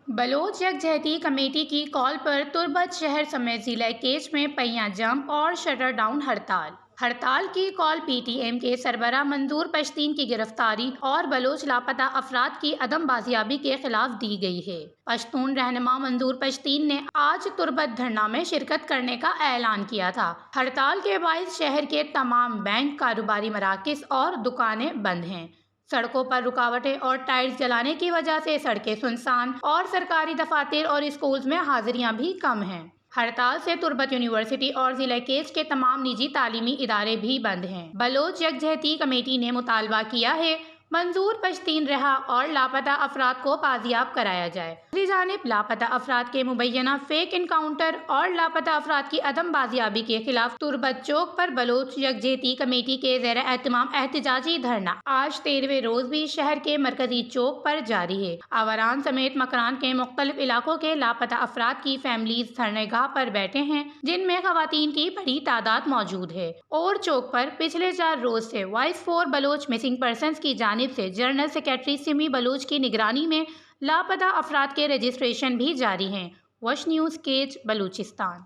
بلوچ یکجہتی کمیٹی کی کال پر تربت شہر سمیت ضلع کیچ میں پہیہ جم اور شٹر ڈاؤن ہڑتال۔ ہڑتال کی کال پی ٹی ایم کے سربراہ منظور پشتین کی گرفتاری اور بلوچ لاپتہ افراد کی عدم بازیابی کے خلاف دی گئی ہے۔ پشتون رہنما منظور پشتین نے آج تربت دھرنا میں شرکت کرنے کا اعلان کیا تھا۔ ہڑتال کے باعث شہر کے تمام بینک، کاروباری مراکز اور دکانیں بند ہیں۔ سڑکوں پر رکاوٹیں اور ٹائرز جلانے کی وجہ سے سڑکیں سنسان اور سرکاری دفاتر اور اسکولز میں حاضریاں بھی کم ہیں۔ ہڑتال سے تربت یونیورسٹی اور ضلع کیچ کے تمام نجی تعلیمی ادارے بھی بند ہیں۔ بلوچ یکجہتی کمیٹی نے مطالبہ کیا ہے منظور پشتین رہا اور لاپتہ افراد کو بازیاب کرایا جائے۔ دوسری جانب لاپتہ افراد کے مبینہ فیک انکاؤنٹر اور لاپتہ افراد کی عدم بازیابی کے خلاف تربت چوک پر بلوچ یکجہتی کمیٹی کے زیر اہتمام احتجاجی دھرنا آج 13ویں روز بھی شہر کے مرکزی چوک پر جاری ہے۔ آوران سمیت مکران کے مختلف علاقوں کے لاپتہ افراد کی فیملیز دھرنے گاہ پر بیٹھے ہیں، جن میں خواتین کی بڑی تعداد موجود ہے، اور چوک پر پچھلے 4 روز سے voice for Baloch missing persons کی جانب سے جنرل سیکریٹری سمی بلوچ کی نگرانی میں لاپتہ افراد کے رجسٹریشن بھی جاری ہیں۔ وش نیوز کیچ، بلوچستان۔